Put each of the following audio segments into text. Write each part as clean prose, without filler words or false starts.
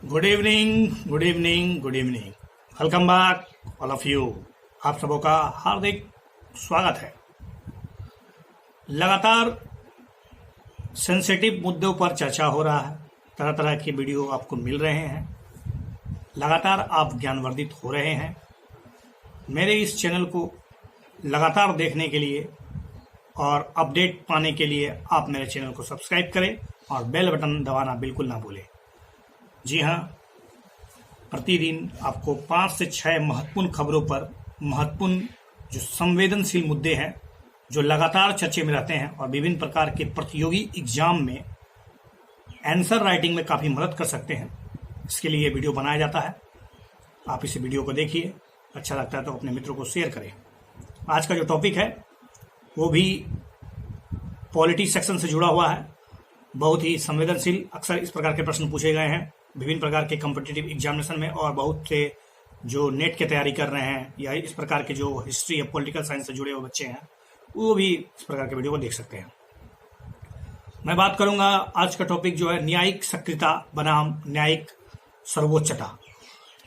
Good evening, good evening, good evening. Welcome back all of you. आप सबों का हार्दिक स्वागत है। लगातार सेंसिटिव मुद्दों पर चर्चा हो रहा है, तरह तरह के वीडियो आपको मिल रहे हैं, लगातार आप ज्ञानवर्धित हो रहे हैं। मेरे इस चैनल को लगातार देखने के लिए और अपडेट पाने के लिए आप मेरे चैनल को सब्सक्राइब करें और बेल बटन दबाना बिल्कुल ना भूलें। जी हाँ, प्रतिदिन आपको 5 से 6 महत्वपूर्ण खबरों पर महत्वपूर्ण जो संवेदनशील मुद्दे हैं, जो लगातार चर्चे में रहते हैं और विभिन्न प्रकार के प्रतियोगी एग्जाम में आंसर राइटिंग में काफ़ी मदद कर सकते हैं, इसके लिए वीडियो बनाया जाता है। आप इस वीडियो को देखिए, अच्छा लगता है तो अपने मित्रों को शेयर करें। आज का जो टॉपिक है वो भी पॉलिटी सेक्शन से जुड़ा हुआ है, बहुत ही संवेदनशील। अक्सर इस प्रकार के प्रश्न पूछे गए हैं विभिन्न प्रकार के कॉम्पिटिटिव एग्जामिनेशन में, और बहुत से जो नेट की तैयारी कर रहे हैं या इस प्रकार के जो हिस्ट्री या पॉलिटिकल साइंस से जुड़े हुए बच्चे हैं, वो भी इस प्रकार के वीडियो को देख सकते हैं। मैं बात करूंगा आज का टॉपिक जो है न्यायिक सक्रियता बनाम न्यायिक सर्वोच्चता,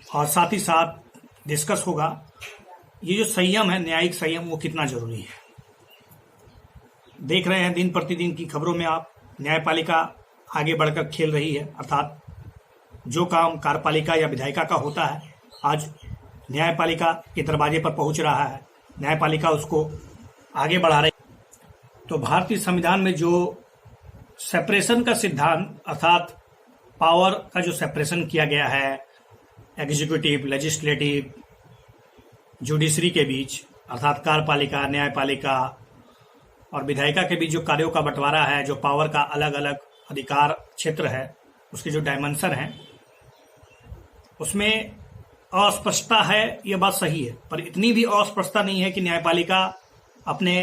और साथ ही साथ डिस्कस होगा ये जो संयम है, न्यायिक संयम, वो कितना जरूरी है। देख रहे हैं दिन प्रतिदिन की खबरों में आप, न्यायपालिका आगे बढ़कर खेल रही है, अर्थात जो काम कार्यपालिका या विधायिका का होता है आज न्यायपालिका के दरवाजे पर पहुंच रहा है, न्यायपालिका उसको आगे बढ़ा रही है। तो भारतीय संविधान में जो सेपरेशन का सिद्धांत, अर्थात पावर का जो सेपरेशन किया गया है एग्जीक्यूटिव, लेजिस्लेटिव, जुडिशरी के बीच, अर्थात कार्यपालिका, न्यायपालिका और विधायिका के बीच जो कार्यों का बंटवारा है, जो पावर का अलग अलग अधिकार क्षेत्र है, उसके जो डायमेंशन है, उसमें अस्पष्टता है। ये बात सही है, पर इतनी भी अस्पष्टता नहीं है कि न्यायपालिका अपने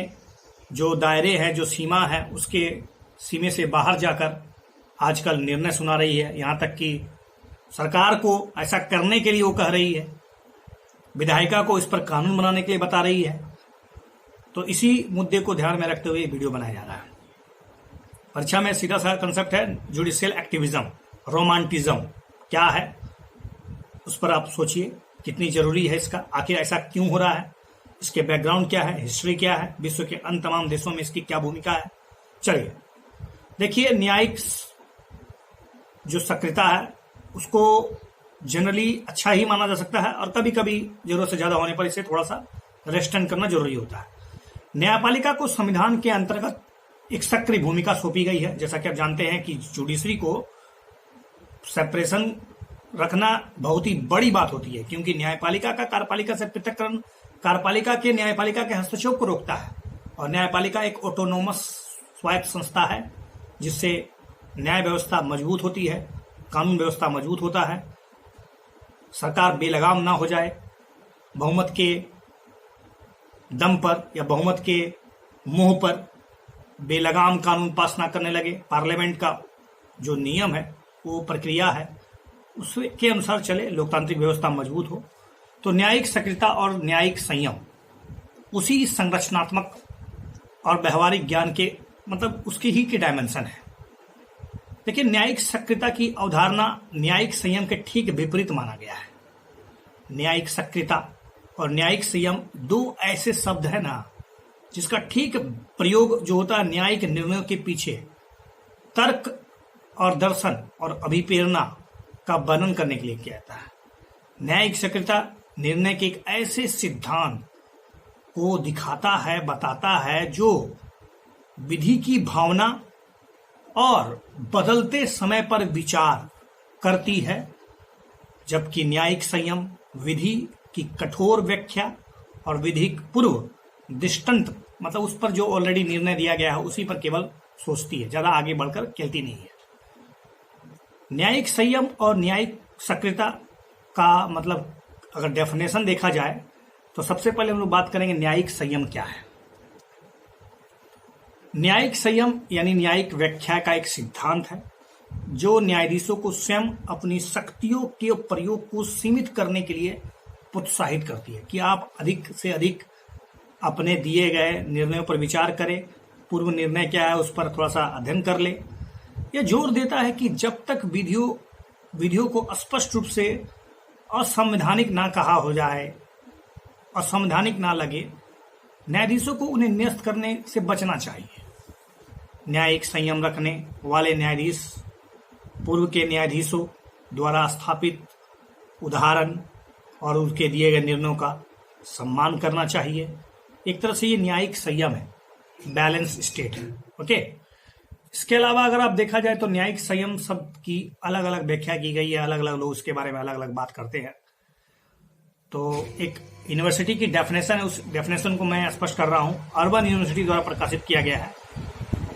जो दायरे हैं, जो सीमा है, उसके सीमे से बाहर जाकर आजकल निर्णय सुना रही है। यहाँ तक कि सरकार को ऐसा करने के लिए वो कह रही है, विधायिका को इस पर कानून बनाने के लिए बता रही है। तो इसी मुद्दे को ध्यान में रखते हुए ये वीडियो बनाया जा रहा है। परीक्षा में सीधा सा कंसेप्ट है जुडिशियल एक्टिविज्म, रोमांटिज्म क्या है, उस पर आप सोचिए कितनी जरूरी है इसका, आखिर ऐसा क्यों हो रहा है, इसके बैकग्राउंड क्या है, हिस्ट्री क्या है, विश्व के अन्य तमाम देशों में इसकी क्या भूमिका है। चलिए देखिए, न्यायिक जो सक्रियता है उसको जनरली अच्छा ही माना जा सकता है, और कभी कभी जरूरत से ज्यादा होने पर इसे थोड़ा सा रेस्ट्रेन करना जरूरी होता है। न्यायपालिका को संविधान के अंतर्गत एक सक्रिय भूमिका सौंपी गई है। जैसा कि आप जानते हैं कि जुडिशरी को सेपरेशन रखना बहुत ही बड़ी बात होती है, क्योंकि न्यायपालिका का कार्यपालिका से पृथक्करण कार्यपालिका के न्यायपालिका के हस्तक्षेप को रोकता है, और न्यायपालिका एक ऑटोनोमस स्वायत्त संस्था है, जिससे न्याय व्यवस्था मजबूत होती है, कानून व्यवस्था मजबूत होता है, सरकार बेलगाम ना हो जाए, बहुमत के दम पर या बहुमत के मुंह पर बेलगाम कानून पास ना करने लगे, पार्लियामेंट का जो नियम है, वो प्रक्रिया है, उसके अनुसार चले, लोकतांत्रिक व्यवस्था मजबूत हो। तो न्यायिक सक्रियता और न्यायिक संयम उसी संरचनात्मक और व्यवहारिक ज्ञान के मतलब उसकी ही की डायमेंशन है। लेकिन न्यायिक सक्रियता की अवधारणा न्यायिक संयम के ठीक विपरीत माना गया है। न्यायिक सक्रियता और न्यायिक संयम दो ऐसे शब्द है ना, जिसका ठीक प्रयोग जो होता है न्यायिक निर्णयों के पीछे तर्क और दर्शन और अभिप्रेरणा का वर्णन करने के लिए किया जाता है। न्यायिक सक्रियता निर्णय के एक ऐसे सिद्धांत को दिखाता है, बताता है, जो विधि की भावना और बदलते समय पर विचार करती है, जबकि न्यायिक संयम विधि की कठोर व्याख्या और विधि पूर्व दृष्टांत, मतलब उस पर जो ऑलरेडी निर्णय दिया गया है उसी पर केवल सोचती है, ज्यादा आगे बढ़कर खेलती नहीं है। न्यायिक संयम और न्यायिक सक्रियता का मतलब अगर डेफिनेशन देखा जाए तो सबसे पहले हम लोग बात करेंगे न्यायिक संयम क्या है। न्यायिक संयम यानी न्यायिक व्याख्या का एक सिद्धांत है, जो न्यायाधीशों को स्वयं अपनी शक्तियों के प्रयोग को सीमित करने के लिए प्रोत्साहित करती है कि आप अधिक से अधिक अपने दिए गए निर्णयों पर विचार करें, पूर्व निर्णय क्या है उस पर थोड़ा सा अध्ययन कर ले। यह जोर देता है कि जब तक विधियों विधियों को स्पष्ट रूप से असंवैधानिक ना कहा हो जाए, असंवैधानिक ना लगे, न्यायाधीशों को उन्हें निरस्त करने से बचना चाहिए। न्यायिक संयम रखने वाले न्यायाधीश पूर्व के न्यायाधीशों द्वारा स्थापित उदाहरण और उनके दिए गए निर्णयों का सम्मान करना चाहिए। एक तरह से ये न्यायिक संयम है, बैलेंस स्टेट है। ओके, इसके अलावा अगर आप देखा जाए तो न्यायिक संयम शब्द की अलग अलग व्याख्या की गई है, अलग अलग लोग उसके बारे में अलग अलग बात करते हैं। तो एक यूनिवर्सिटी की डेफिनेशन है, उस डेफिनेशन को मैं स्पष्ट कर रहा हूं। अर्बन यूनिवर्सिटी द्वारा प्रकाशित किया गया है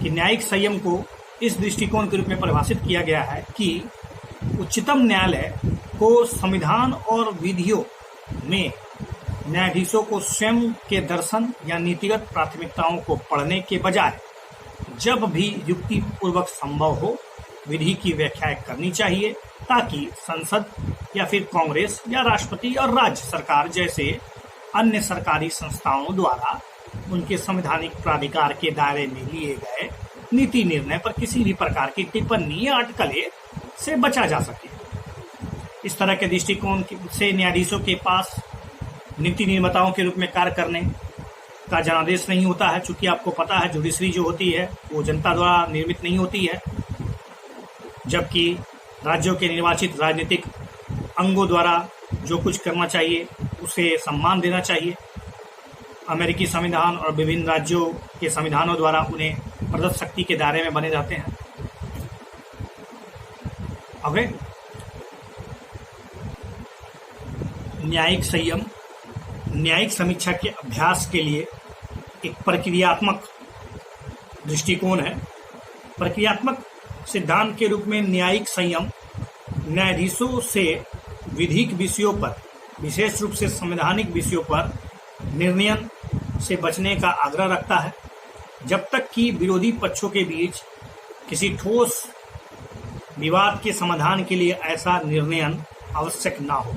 कि न्यायिक संयम को इस दृष्टिकोण के रूप में परिभाषित किया गया है कि उच्चतम न्यायालय को संविधान और विधियों में न्यायाधीशों को स्वयं के दर्शन या नीतिगत प्राथमिकताओं को पढ़ने के बजाय जब भी युक्ति पूर्वक संभव हो विधि की व्याख्या करनी चाहिए, ताकि संसद या फिर कांग्रेस या राष्ट्रपति और राज्य सरकार जैसे अन्य सरकारी संस्थाओं द्वारा उनके संवैधानिक प्राधिकार के दायरे में लिए गए नीति निर्णय पर किसी भी प्रकार की टिप्पणी या अटकलें से बचा जा सके। इस तरह के दृष्टिकोण से न्यायाधीशों के पास नीति निर्माताओं के रूप में कार्य करने का जनादेश नहीं होता है। चूंकि आपको पता है जुडिशरी जो होती है वो जनता द्वारा निर्मित नहीं होती है, जबकि राज्यों के निर्वाचित राजनीतिक अंगों द्वारा जो कुछ करना चाहिए उसे सम्मान देना चाहिए। अमेरिकी संविधान और विभिन्न राज्यों के संविधानों द्वारा उन्हें प्रदत्त शक्ति के दायरे में बने रहते हैं। ओके, न्यायिक संयम न्यायिक समीक्षा के अभ्यास के लिए एक प्रक्रियात्मक दृष्टिकोण है। प्रक्रियात्मक सिद्धांत के रूप में न्यायिक संयम न्यायाधीशों से विधिक विषयों पर, विशेष रूप से संवैधानिक विषयों पर निर्णयन से बचने का आग्रह रखता है, जब तक कि विरोधी पक्षों के बीच किसी ठोस विवाद के समाधान के लिए ऐसा निर्णयन आवश्यक न हो।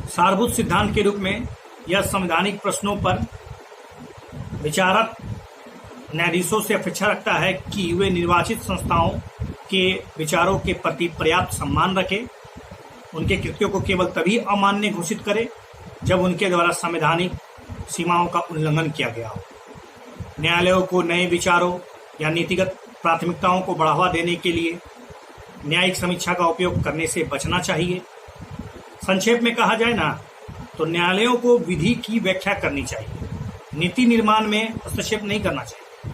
सारभूत सिद्धांत के रूप में यह संवैधानिक प्रश्नों पर विचारक न्यायाधीशों से अपेक्षा रखता है कि वे निर्वाचित संस्थाओं के विचारों के प्रति पर्याप्त सम्मान रखें, उनके कृत्यों को केवल तभी अमान्य घोषित करें जब उनके द्वारा संवैधानिक सीमाओं का उल्लंघन किया गया हो। न्यायालयों को नए विचारों या नीतिगत प्राथमिकताओं को बढ़ावा देने के लिए न्यायिक समीक्षा का उपयोग करने से बचना चाहिए। संक्षेप में कहा जाए ना तो न्यायालयों को विधि की व्याख्या करनी चाहिए, नीति निर्माण में हस्तक्षेप नहीं करना चाहिए।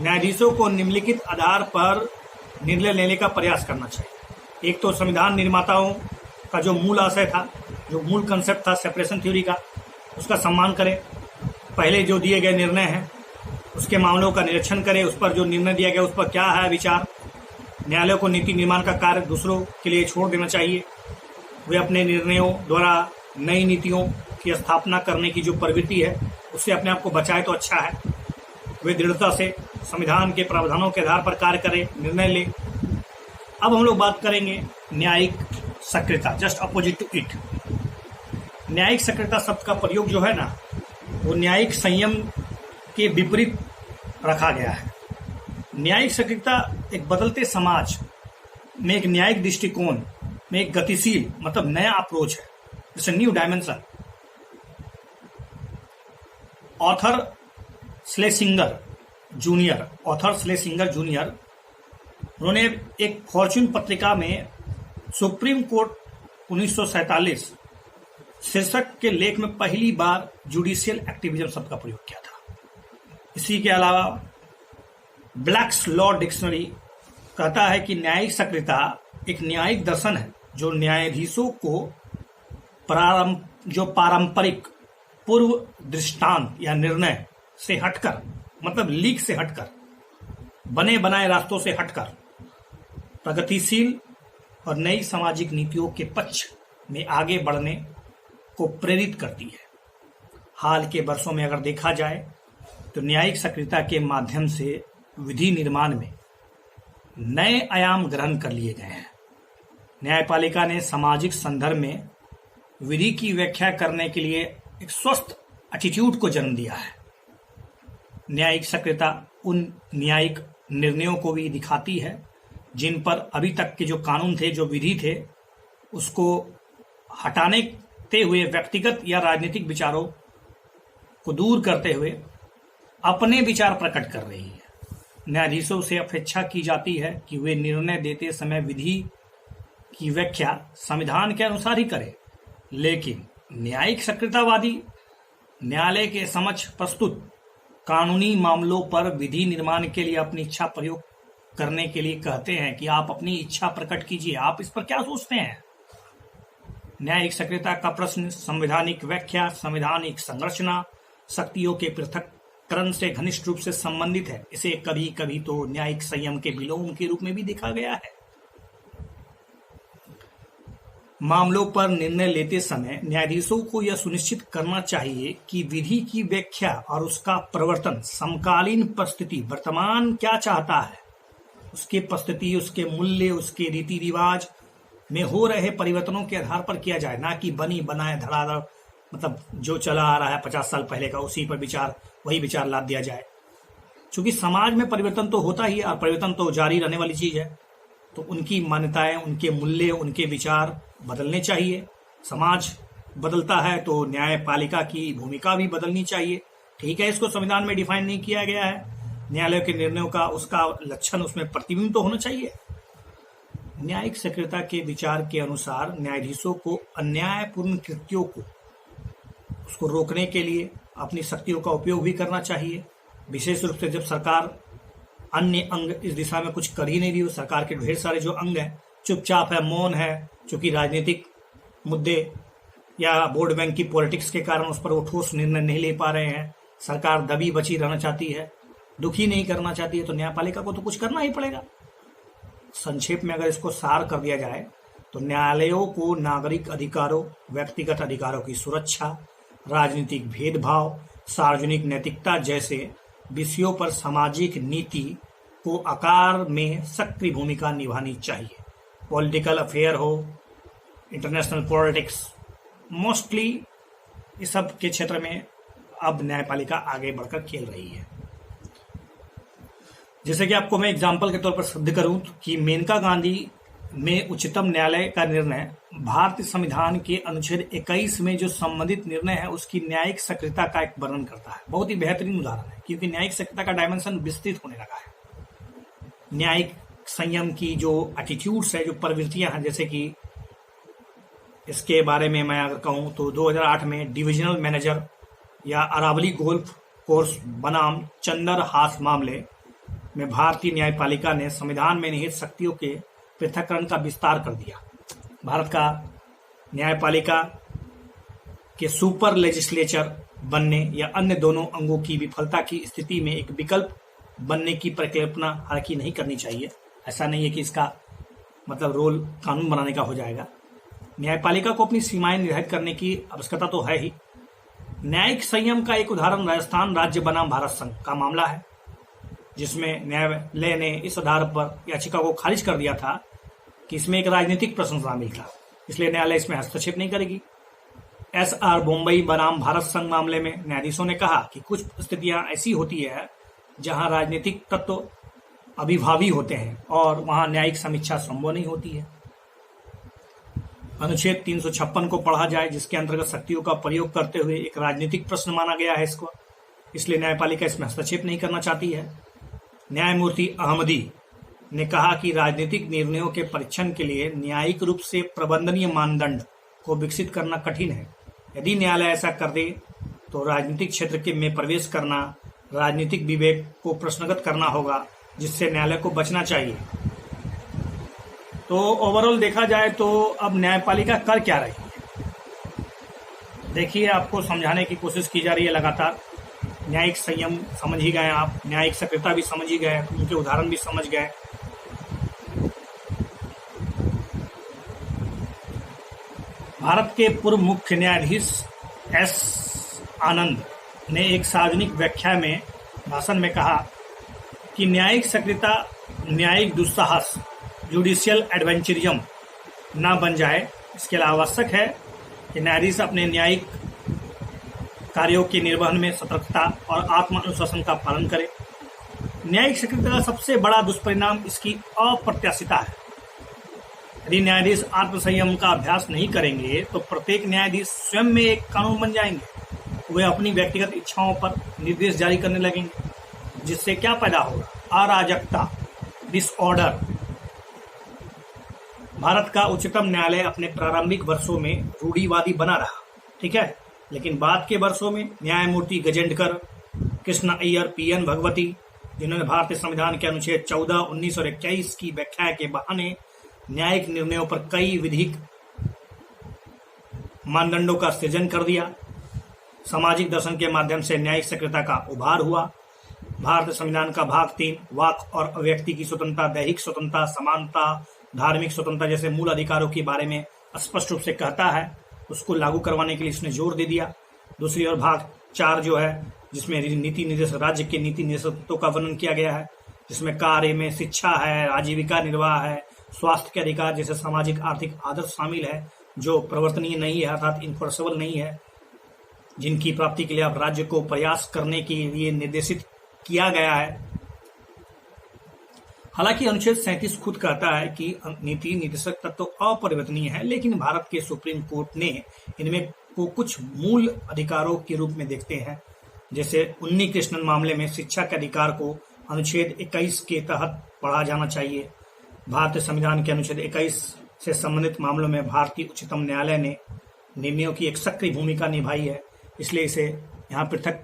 न्यायाधीशों को निम्नलिखित आधार पर निर्णय लेने का प्रयास करना चाहिए। एक तो संविधान निर्माताओं का जो मूल आशय था, जो मूल कंसेप्ट था सेपरेशन थ्योरी का, उसका सम्मान करें। पहले जो दिए गए निर्णय हैं उसके मामलों का निरीक्षण करें, उस पर जो निर्णय दिया गया उस पर क्या है विचार। न्यायालयों को नीति निर्माण का कार्य दूसरों के लिए छोड़ देना चाहिए। वे अपने निर्णयों द्वारा नई नीतियों की स्थापना करने की जो प्रवृत्ति है उससे अपने आप को बचाए तो अच्छा है। वे दृढ़ता से संविधान के प्रावधानों के आधार पर कार्य करें, निर्णय लें। अब हम लोग बात करेंगे न्यायिक सक्रियता, जस्ट अपोजिट टू इट। न्यायिक सक्रियता शब्द का प्रयोग जो है ना वो न्यायिक संयम के विपरीत रखा गया है। न्यायिक सक्रियता एक बदलते समाज में एक न्यायिक दृष्टिकोण में एक गतिशील मतलब नया अप्रोच है, जैसे new dimension. Author Schlesinger junior उन्होंने एक फॉर्च्यून पत्रिका में सुप्रीम कोर्ट 1947 शीर्षक के लेख में पहली बार जुडिशियल एक्टिविज्म शब्द का प्रयोग किया था। इसी के अलावा ब्लैक्स लॉ डिक्शनरी कहता है कि न्यायिक सक्रियता एक न्यायिक दर्शन है जो न्यायाधीशों को पारंपरिक पूर्व दृष्टांत या निर्णय से हटकर, मतलब लीक से हटकर, बने बनाए रास्तों से हटकर प्रगतिशील और नई सामाजिक नीतियों के पक्ष में आगे बढ़ने को प्रेरित करती है। हाल के वर्षों में अगर देखा जाए तो न्यायिक सक्रियता के माध्यम से विधि निर्माण में नए आयाम ग्रहण कर लिए गए हैं। न्यायपालिका ने सामाजिक संदर्भ में विधि की व्याख्या करने के लिए एक स्वस्थ एटीट्यूड को जन्म दिया है। न्यायिक सक्रियता उन न्यायिक निर्णयों को भी दिखाती है जिन पर अभी तक के जो कानून थे, जो विधि थे, उसको हटाने हुए व्यक्तिगत या राजनीतिक विचारों को दूर करते हुए अपने विचार प्रकट कर रही है। न्यायाधीशों से अपेक्षा की जाती है कि वे निर्णय देते समय विधि की व्याख्या संविधान के अनुसार ही करें, लेकिन न्यायिक सक्रियतावादी न्यायालय के समक्ष प्रस्तुत कानूनी मामलों पर विधि निर्माण के लिए अपनी इच्छा प्रयोग करने के लिए कहते हैं कि आप अपनी इच्छा प्रकट कीजिए, आप इस पर क्या सोचते हैं। न्यायिक सक्रियता का प्रश्न संवैधानिक व्याख्या, संवैधानिक संरचना, शक्तियों के पृथक्करण से घनिष्ठ रूप से संबंधित है। इसे कभी कभी तो न्यायिक संयम के विलोम के रूप में भी देखा गया है। मामलों पर निर्णय लेते समय न्यायाधीशों को यह सुनिश्चित करना चाहिए कि विधि की व्याख्या और उसका प्रवर्तन समकालीन परिस्थिति, वर्तमान क्या चाहता है, उसके परिस्थिति, उसके मूल्य, उसके रीति रिवाज में हो रहे परिवर्तनों के आधार पर किया जाए, ना कि बनी बनाए धड़ाधड़, मतलब जो चला आ रहा है 50 साल पहले का, उसी पर वही विचार लाद दिया जाए। क्योंकि समाज में परिवर्तन तो होता ही है और परिवर्तन तो जारी रहने वाली चीज है, तो उनकी मान्यताएं, उनके मूल्य, उनके विचार बदलने चाहिए। समाज बदलता है तो न्यायपालिका की भूमिका भी बदलनी चाहिए। ठीक है, इसको संविधान में डिफाइन नहीं किया गया है, न्यायालय के निर्णयों का उसका लक्षण उसमें प्रतिबिंब तो होना चाहिए। न्यायिक सक्रियता के विचार के अनुसार न्यायाधीशों को अन्यायपूर्ण कृत्यों को उसको रोकने के लिए अपनी शक्तियों का उपयोग भी करना चाहिए, विशेष रूप से जब सरकार अन्य अंग इस दिशा में कुछ कर ही नहीं रही हो। सरकार के ढेर सारे जो अंग हैं चुपचाप है, मौन है, क्योंकि राजनीतिक मुद्दे या वोट बैंक की पॉलिटिक्स के कारण उस पर वो ठोस निर्णय नहीं ले पा रहे हैं। सरकार दबी बची रहना चाहती है, दुखी नहीं करना चाहती है, तो न्यायपालिका को तो कुछ करना ही पड़ेगा। संक्षेप में अगर इसको सार कर दिया जाए तो न्यायालयों को नागरिक अधिकारों, व्यक्तिगत अधिकारों की सुरक्षा, राजनीतिक भेदभाव, सार्वजनिक नैतिकता जैसे विषयों पर सामाजिक नीति को आकार में सक्रिय भूमिका निभानी चाहिए। पॉलिटिकल अफेयर हो, इंटरनेशनल पॉलिटिक्स, मोस्टली इस सब के क्षेत्र में अब न्यायपालिका आगे बढ़कर खेल रही है। जैसे कि आपको मैं एग्जाम्पल के तौर पर सिद्ध करूं कि मेनका गांधी में उच्चतम न्यायालय का निर्णय भारतीय संविधान के अनुच्छेद 21 में जो संबंधित निर्णय है उसकी न्यायिक सक्रियता का एक वर्णन करता है। बहुत ही बेहतरीन उदाहरण है, क्योंकि न्यायिक सक्रियता का डायमेंशन विस्तृत होने लगा है। न्यायिक संयम की जो एटीट्यूड्स है, जो प्रवृत्तियां हैं, जैसे कि इसके बारे में मैं अगर कहूं तो 2008 में डिविजनल मैनेजर या अरावली गोल्फ कोर्स बनाम चंदर हास मामले में भारतीय न्यायपालिका ने संविधान में निहित शक्तियों के पृथक्करण का विस्तार कर दिया। भारत का न्यायपालिका के सुपर लेजिस्लेचर बनने या अन्य दोनों अंगों की विफलता की स्थिति में एक विकल्प बनने की परिकल्पना हालांकि नहीं करनी चाहिए। ऐसा नहीं है कि इसका मतलब रोल कानून बनाने का हो जाएगा। न्यायपालिका को अपनी सीमाएं निर्धारित करने की आवश्यकता तो है ही। न्यायिक संयम का एक उदाहरण राजस्थान राज्य बनाम भारत संघ का मामला है, जिसमें न्यायालय ने इस आधार पर याचिका को खारिज कर दिया था कि इसमें एक राजनीतिक प्रश्न शामिल था, इसलिए न्यायालय इसमें हस्तक्षेप नहीं करेगी। SR बम्बई बनाम भारत संघ मामले में न्यायाधीशों ने कहा कि कुछ स्थितियां ऐसी होती है जहां राजनीतिक तत्व अभिभावी होते हैं और वहां न्यायिक समीक्षा संभव नहीं होती है। अनुच्छेद 356 को पढ़ा जाए, जिसके अंतर्गत शक्तियों का प्रयोग करते हुए एक राजनीतिक प्रश्न माना गया है इसको, इसलिए न्यायपालिका इसमें हस्तक्षेप नहीं करना चाहती है। न्यायमूर्ति अहमदी ने कहा कि राजनीतिक निर्णयों के परीक्षण के लिए न्यायिक रूप से प्रबंधनीय मानदंड को विकसित करना कठिन है। यदि न्यायालय ऐसा कर दे तो राजनीतिक क्षेत्र के में प्रवेश करना, राजनीतिक विवेक को प्रश्नगत करना होगा, जिससे न्यायालय को बचना चाहिए। तो ओवरऑल देखा जाए तो अब न्यायपालिका कर क्या रही है, देखिए आपको समझाने की कोशिश की जा रही है लगातार। न्यायिक संयम समझ ही गए आप, न्यायिक सक्रियता भी समझ ही गए, उनके उदाहरण भी समझ गए। भारत के पूर्व मुख्य न्यायाधीश S आनंद ने एक सार्वजनिक व्याख्या में भाषण में कहा कि न्यायिक सक्रियता न्यायिक दुस्साहस, जुडिशियल एडवेंचरिज्म न बन जाए। इसके लिए आवश्यक है कि न्यायाधीश अपने न्यायिक कार्यों के निर्वहन में सतर्कता और आत्म अनुशासन का पालन करे। न्यायिक सक्रियता का सबसे बड़ा दुष्परिणाम इसकी अप्रत्याशितता है। यदि न्यायाधीश आत्मसंयम का अभ्यास नहीं करेंगे तो प्रत्येक न्यायाधीश स्वयं में एक कानून बन जाएंगे। वे अपनी व्यक्तिगत इच्छाओं पर निर्देश जारी करने लगेंगे, जिससे क्या पैदा होगा? अराजकता, डिसऑर्डर। भारत का उच्चतम न्यायालय अपने प्रारंभिक वर्षों में रूढ़िवादी बना रहा, ठीक है, लेकिन बाद के वर्षों में न्यायमूर्ति गजेंद्रकर, कृष्ण अय्यर, पीएन भगवती, जिन्होंने भारतीय संविधान के अनुच्छेद 14, 19 और 21 की व्याख्या के बहाने न्यायिक निर्णयों पर कई विधिक मानदंडों का सृजन कर दिया। सामाजिक दर्शन के माध्यम से न्यायिक सक्रियता का उभार हुआ। भारतीय संविधान का भाग 3 वाक और अभिव्यक्ति की स्वतंत्रता, दैहिक स्वतंत्रता, समानता, धार्मिक स्वतंत्रता जैसे मूल अधिकारों के बारे में स्पष्ट रूप से कहता है। उसको लागू करवाने के लिए इसने जोर दे दिया। दूसरी ओर भाग 4 जो है, जिसमें नीति निर्देश, राज्य के नीति निर्देशों का वर्णन किया गया है, जिसमें कार्य में शिक्षा है, आजीविका निर्वाह है, स्वास्थ्य के अधिकार जैसे सामाजिक आर्थिक आदर्श शामिल है, जो प्रवर्तनीय नहीं है, अर्थात इन्फोर्सेबल नहीं है, जिनकी प्राप्ति के लिए अब राज्य को प्रयास करने के लिए निर्देशित किया गया है। हालांकि अनुच्छेद 37 खुद कहता है कि नीति निर्देशक तत्व तो अपरिवर्तनीय है, लेकिन भारत के सुप्रीम कोर्ट ने इनमें को कुछ मूल अधिकारों के रूप में देखते हैं। जैसे उन्नी कृष्णन मामले में शिक्षा के अधिकार को अनुच्छेद 21 के तहत पढ़ा जाना चाहिए। भारतीय संविधान के अनुच्छेद 21 से संबंधित मामलों में भारतीय उच्चतम न्यायालय ने निर्णयों की एक सक्रिय भूमिका निभाई है, इसलिए इसे यहाँ पृथक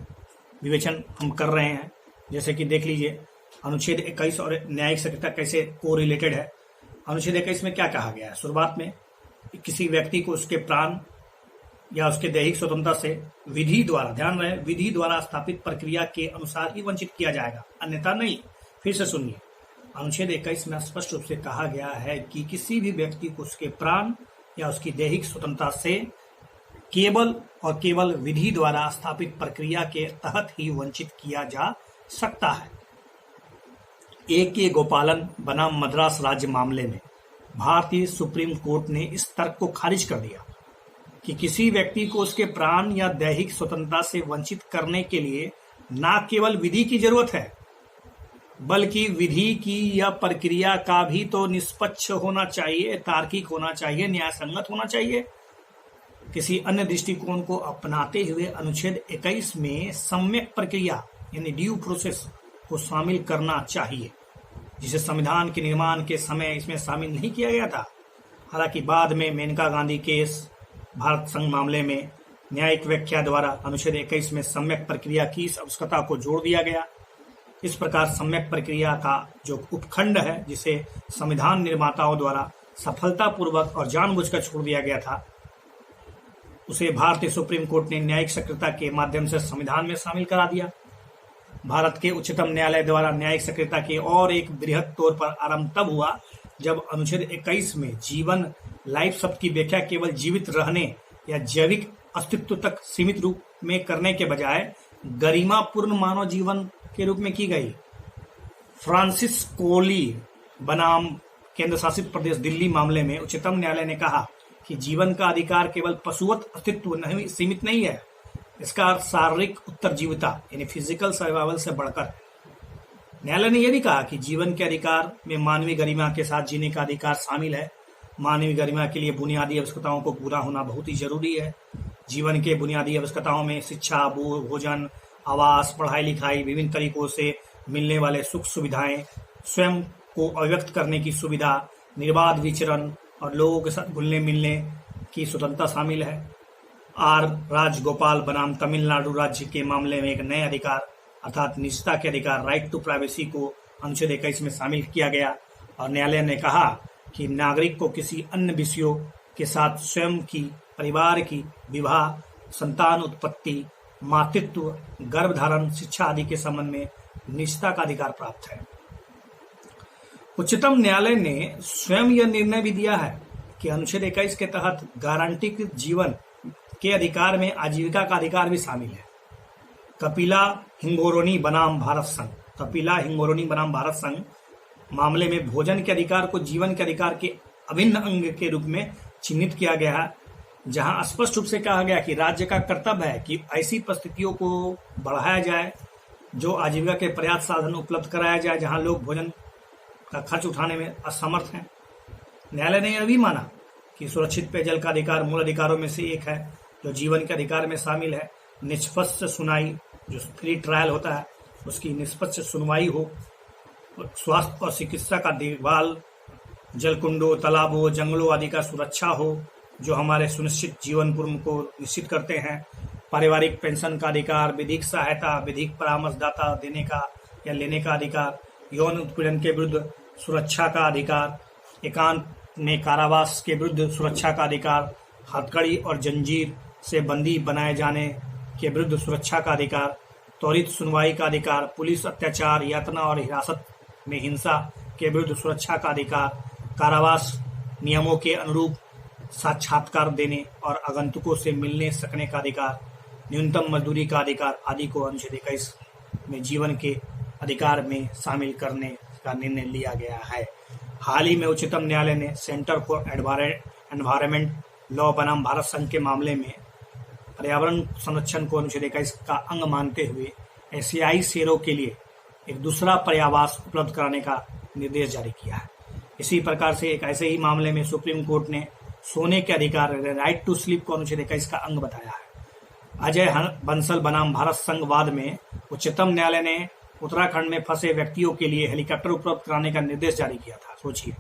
विवेचन हम कर रहे हैं। जैसे कि देख लीजिए अनुच्छेद 21 और न्यायिक सक्रियता कैसे को रिलेटेड है। अनुच्छेद 21 में क्या कहा गया है? शुरुआत में किसी व्यक्ति को उसके प्राण या उसके दैहिक स्वतंत्रता से विधि द्वारा, ध्यान रहे, विधि द्वारा स्थापित प्रक्रिया के अनुसार ही वंचित किया जाएगा, अन्यथा नहीं। फिर से सुनिए, अनुच्छेद 21 में स्पष्ट रूप से कहा गया है कि किसी भी व्यक्ति को उसके प्राण या उसकी दैहिक स्वतंत्रता से केवल और केवल विधि द्वारा स्थापित प्रक्रिया के तहत ही वंचित किया जा सकता है। A.K. गोपालन बनाम मद्रास राज्य मामले में भारतीय सुप्रीम कोर्ट ने इस तर्क को खारिज कर दिया कि किसी व्यक्ति को उसके प्राण या दैहिक स्वतंत्रता से वंचित करने के लिए न केवल विधि की जरूरत है, बल्कि विधि की यह प्रक्रिया का भी तो निष्पक्ष होना चाहिए, तार्किक होना चाहिए, न्यायसंगत होना चाहिए। किसी अन्य दृष्टिकोण को अपनाते हुए अनुच्छेद 21 में सम्यक प्रक्रिया यानी ड्यू प्रोसेस को शामिल करना चाहिए, जिसे संविधान के निर्माण के समय इसमें शामिल नहीं किया गया था। हालांकि बाद में मेनका गांधी केस भारत संघ मामले में न्यायिक व्याख्या द्वारा अनुच्छेद 21 में सम्यक प्रक्रिया की इस आवश्यकता को जोड़ दिया गया। इस प्रकार सम्यक प्रक्रिया का जो उपखंड है, जिसे संविधान निर्माताओं द्वारा सफलतापूर्वक और जानबूझकर छोड़ दिया गया था, उसे भारतीय सुप्रीम कोर्ट ने न्यायिक सक्रियता के माध्यम से संविधान में शामिल करा दिया। भारत के उच्चतम न्यायालय द्वारा न्यायिक सक्रियता के और एक बृहद तौर पर आरंभ तब हुआ जब अनुच्छेद 21 में जीवन, लाइफ शब्द की व्याख्या केवल जीवित रहने या जैविक अस्तित्व तक सीमित रूप में करने के बजाय गरिमापूर्ण मानव जीवन के रूप में की गई। फ्रांसिस कोली बनाम केंद्र शासित प्रदेश दिल्ली मामले में उच्चतम न्यायालय ने कहा कि जीवन का अधिकार केवल पशुवत अस्तित्व नहीं सीमित नहीं है, इसका अर्थ शारीरिक उत्तरजीविता यानी फिजिकल सर्वाइवल से बढ़कर है। न्यायालय ने यह भी कहा कि जीवन के अधिकार में मानवीय गरिमा के साथ जीने का अधिकार शामिल है। मानवीय गरिमा के लिए बुनियादी आवश्यकताओं को पूरा होना बहुत ही जरूरी है। जीवन के बुनियादी आवश्यकताओं में शिक्षा, भोजन, आवास, पढ़ाई लिखाई, विभिन्न तरीकों से मिलने वाले सुख सुविधाएं, स्वयं को अभिव्यक्त करने की सुविधा, निर्बाध विचरण और लोगों के साथ घुलने मिलने की स्वतंत्रता शामिल है। आर राजगोपाल बनाम तमिलनाडु राज्य के मामले में एक नए अधिकार अर्थात निजता के अधिकार, राइट टू प्राइवेसी को अनुच्छेद 21 में शामिल किया गया और न्यायालय ने कहा कि नागरिक को किसी अन्य विषयों के साथ स्वयं की, परिवार की, विवाह, संतान उत्पत्ति, मातृत्व, गर्भधारण, शिक्षा आदि के संबंध में निजता का अधिकार प्राप्त है। उच्चतम न्यायालय ने स्वयं यह निर्णय भी दिया है कि अनुच्छेद 21 के तहत गारंटीकृत जीवन के अधिकार में आजीविका का अधिकार भी शामिल है। कपिला हिंगोरोनी बनाम भारत संघ, कपिला हिंगोरोनी बनाम भारत संघ मामले में भोजन के अधिकार को जीवन के अधिकार के अभिन्न अंग के रूप में चिन्हित किया गया है, जहां स्पष्ट रूप से कहा गया कि राज्य का कर्तव्य है कि ऐसी परिस्थितियों को बढ़ाया जाए जो आजीविका के पर्याप्त साधन उपलब्ध कराया जाए जहां लोग भोजन का खर्च उठाने में असमर्थ हैं। न्यायालय ने यह भी माना कि सुरक्षित पेयजल का अधिकार मूल अधिकारों में से एक है जो जीवन के अधिकार में शामिल है। निष्पक्ष सुनाई, जो फ्री ट्रायल होता है, उसकी निष्पक्ष सुनवाई हो, स्वास्थ्य और चिकित्सा का देखभाल, जलकुंडों, तालाबों, जंगलों आदि का सुरक्षा हो जो हमारे सुनिश्चित जीवन पूर्व को निश्चित करते हैं। पारिवारिक पेंशन का अधिकार, विधिक सहायता, विधिक परामर्शदाता देने का या लेने का अधिकार, यौन उत्पीड़न के विरुद्ध सुरक्षा का अधिकार, एकांत में कारावास के विरुद्ध सुरक्षा का अधिकार, हथकड़ी और जंजीर से बंदी बनाए जाने के विरुद्ध सुरक्षा का अधिकार, त्वरित सुनवाई का अधिकार, पुलिस अत्याचार, यातना और हिरासत में हिंसा के विरुद्ध सुरक्षा का अधिकार, कारावास नियमों के अनुरूप साक्षात्कार देने और आगंतुकों से मिलने सकने का अधिकार, न्यूनतम मजदूरी का अधिकार आदि को अनुच्छेद 21 में जीवन के अधिकार में शामिल करने का निर्णय लिया गया है। हाल ही में उच्चतम न्यायालय ने सेंटर फॉर एनवायरमेंट लॉ बनाम भारत संघ के मामले में पर्यावरण संरक्षण को अनुच्छेद 21 का अंग मानते हुए एशियाई शेरों के लिए एक दूसरा पर्यावास उपलब्ध कराने का निर्देश जारी किया है। इसी प्रकार से एक ऐसे ही मामले में सुप्रीम कोर्ट ने सोने के अधिकार राइट टू स्लीप को अनुच्छेद 21 का अंग बताया है। अजय बंसल बनाम भारत संघ वाद में उच्चतम न्यायालय ने उत्तराखंड में फंसे व्यक्तियों के लिए हेलीकॉप्टर उपलब्ध कराने का निर्देश जारी किया था। सोचिए,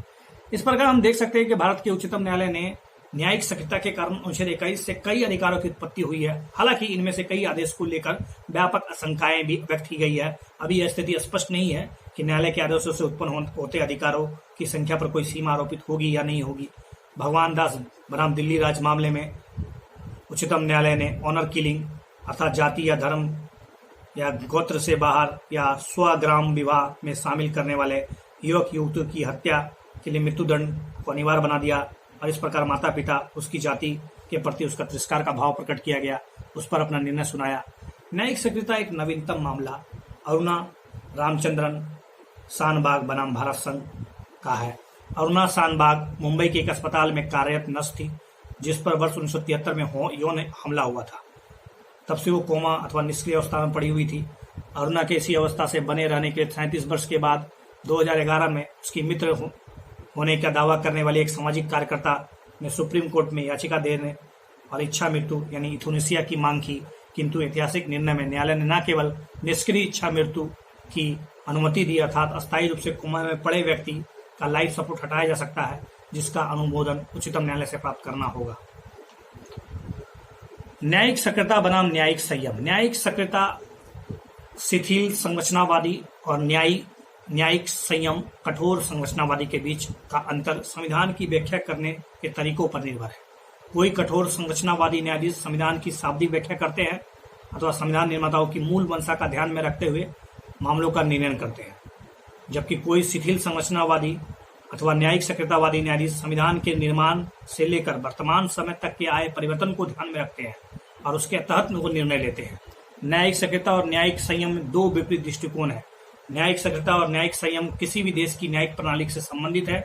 इस प्रकार हम देख सकते हैं कि भारत के उच्चतम न्यायालय ने न्यायिक सक्रियता के कारण अनुच्छेद 21 से कई अधिकारों की उत्पत्ति हुई है। हालांकि इनमें से कई आदेश को लेकर व्यापक आशंकाएं भी व्यक्त की गई है। अभी यह स्थिति स्पष्ट नहीं है कि न्यायालय के आदेशों से उत्पन्न होते अधिकारों की संख्या पर कोई सीमा आरोपित होगी या नहीं होगी। भगवान दास बनाम दिल्ली राज्य मामले में उच्चतम न्यायालय ने ऑनर किलिंग अर्थात जाति या धर्म या गोत्र से बाहर या स्वग्राम विवाह में शामिल करने वाले युवक युवतियों की हत्या के लिए मृत्युदंड को अनिवार्य बना दिया और इस प्रकार माता पिता उसकी जाति के प्रति उसका तिरस्कार का भाव प्रकट किया गया, उस पर अपना निर्णय सुनाया। न्यायिक सक्रियता एक नवीनतम मामला अरुणा रामचंद्रन शानबाग बनाम भारत संघ का है। अरुणा शानबाग मुंबई के एक अस्पताल में कार्यरत नर्स थी जिस पर वर्ष 1973 में यौन हमला हुआ था। तब से वो कोमा अथवा निष्क्रिय अवस्था में पड़ी हुई थी। अरुणा के इसी अवस्था से बने रहने के 37 वर्ष के बाद 2011 में उसकी मित्र होने का दावा करने वाले एक सामाजिक कार्यकर्ता ने सुप्रीम कोर्ट में याचिका देने और इच्छा मृत्यु यानी यूथनेसिया की मांग की, किंतु ऐतिहासिक निर्णय में न्यायालय ने न केवल निष्क्रिय इच्छा मृत्यु की अनुमति दी अर्थात अस्थायी रूप से कोमा में पड़े व्यक्ति का लाइफ सपोर्ट हटाया जा सकता है जिसका अनुमोदन उच्चतम न्यायालय से प्राप्त करना होगा। न्यायिक सक्रियता बनाम न्यायिक संयम। न्यायिक सक्रियता शिथिल संरचनावादी और न्यायिक संयम कठोर संरचनावादी के बीच का अंतर संविधान की व्याख्या करने के तरीकों पर निर्भर है। कोई कठोर संरचनावादी न्यायाधीश संविधान की शाब्दिक व्याख्या करते हैं अथवा संविधान निर्माताओं की मूल मंशा का ध्यान में रखते हुए मामलों का निर्णय करते हैं, जबकि कोई शिथिल संरचनावादी अथवा न्यायिक सक्रियतावादी न्यायाधीश संविधान के निर्माण से लेकर वर्तमान समय तक के आए परिवर्तन को ध्यान में रखते हैं और उसके तहत वो निर्णय लेते हैं। न्यायिक सक्रियता और न्यायिक संयम में दो विपरीत दृष्टिकोण है। न्यायिक सक्रियता और न्यायिक संयम किसी भी देश की न्यायिक प्रणाली से संबंधित है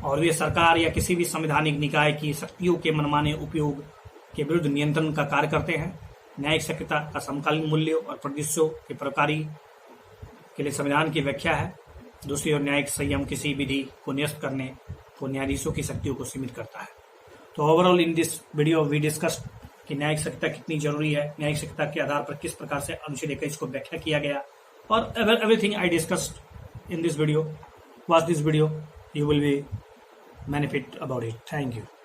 और वे सरकार या किसी भी संवैधानिक निकाय की शक्तियों के मनमाने उपयोग के विरुद्ध नियंत्रण का कार्य करते हैं। न्यायिक सक्रियता का समकालीन मूल्यों और परिदृश्यों के प्रकारी के लिए संविधान की व्याख्या है। दूसरी ओर न्यायिक संयम किसी विधि को निरस्त करने को न्यायाधीशों की शक्तियों को सीमित करता है। तो overall in this video we discussed कि न्यायिक सक्रियता कितनी जरूरी है, न्यायिक सक्रियता के आधार पर किस प्रकार से अनुच्छेद 21 को व्याख्या किया गया और everything I discussed in this video. Watch this video, you will be benefit about it. Thank you.